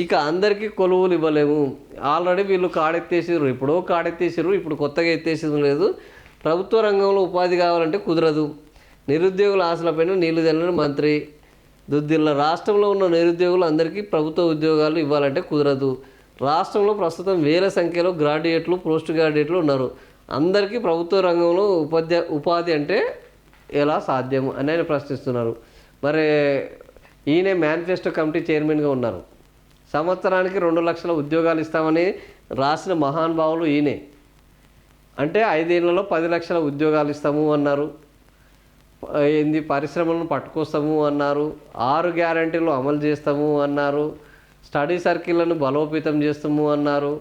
ఇక అందరికీ కొలువులు ఇవ్వలేము. ఆల్రెడీ వీళ్ళు కాడెత్తేసారు, ఎప్పుడో కాడెత్తేసారు, ఇప్పుడు కొత్తగా ఎత్తేసేది లేదు. ప్రభుత్వ రంగంలో ఉపాధి కావాలంటే కుదరదు. నిరుద్యోగుల ఆశలపైన నీళ్లు చల్లని మంత్రి దుద్దిల్ల. రాష్ట్రంలో ఉన్న నిరుద్యోగులు అందరికీ ప్రభుత్వ ఉద్యోగాలు ఇవ్వాలంటే కుదరదు. రాష్ట్రంలో ప్రస్తుతం వేల సంఖ్యలో గ్రాడ్యుయేట్లు, పోస్ట్ గ్రాడ్యుయేట్లు ఉన్నారు. అందరికీ ప్రభుత్వ రంగంలో ఉపాధి అంటే ఎలా సాధ్యం అని ఆయన ప్రశ్నిస్తున్నారు. మరి ఈయన మేనిఫెస్టో కమిటీ చైర్మన్గా ఉన్నారు. సంవత్సరానికి 2 లక్షల ఉద్యోగాలు ఇస్తామని రాసిన మహానుభావులు ఈయనే. అంటే 5 ఏళ్లలో 10 లక్షల ఉద్యోగాలు ఇస్తాము అన్నారు. పరిశ్రమలను పట్టుకొస్తాము అన్నారు. 6 గ్యారంటీలు అమలు చేస్తాము అన్నారు. స్టడీ సర్కిళ్లను బలోపేతం చేస్తాము అన్నారు.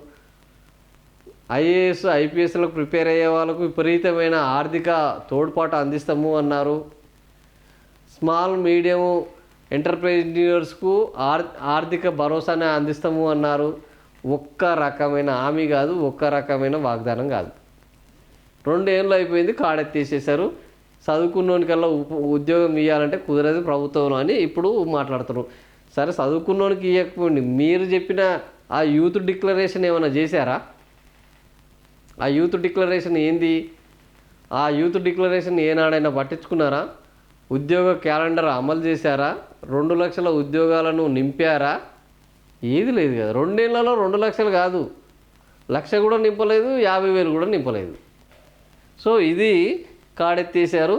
ఐఏఎస్, ఐపీఎస్లకు ప్రిపేర్ అయ్యే వాళ్ళకు విపరీతమైన ఆర్థిక తోడ్పాటు అందిస్తాము అన్నారు. స్మాల్ మీడియం ఎంటర్ప్రెన్యూర్స్కు ఆర్థిక భరోసానే అందిస్తాము అన్నారు. ఒక్క రకమైన హామీ కాదు, ఒక్క రకమైన వాగ్దానం కాదు. 2 ఏళ్ళు అయిపోయింది, కాడెత్తేసేశారు. చదువుకున్నోనికల్లా ఉద్యోగం ఇవ్వాలంటే కుదరదు ప్రభుత్వంలో అని ఇప్పుడు మాట్లాడుతున్నారు. సరే, చదువుకున్నోనికి ఇవ్వకపోండి, మీరు చెప్పిన ఆ యూత్ డిక్లరేషన్ ఏమైనా చేశారా? ఆ యూత్ డిక్లరేషన్ ఏంది? ఆ యూత్ డిక్లరేషన్ ఏనాడైనా పట్టించుకున్నారా? ఉద్యోగ క్యాలెండర్ అమలు చేశారా? 2 లక్షల ఉద్యోగాలను నింపారా? ఏది లేదు కదా. 2 ఏళ్లలో 2 లక్షలు కాదు, 1,00,000 కూడా నింపలేదు, 50,000 కూడా నింపలేదు. సో ఇది కాడెత్తేసారు.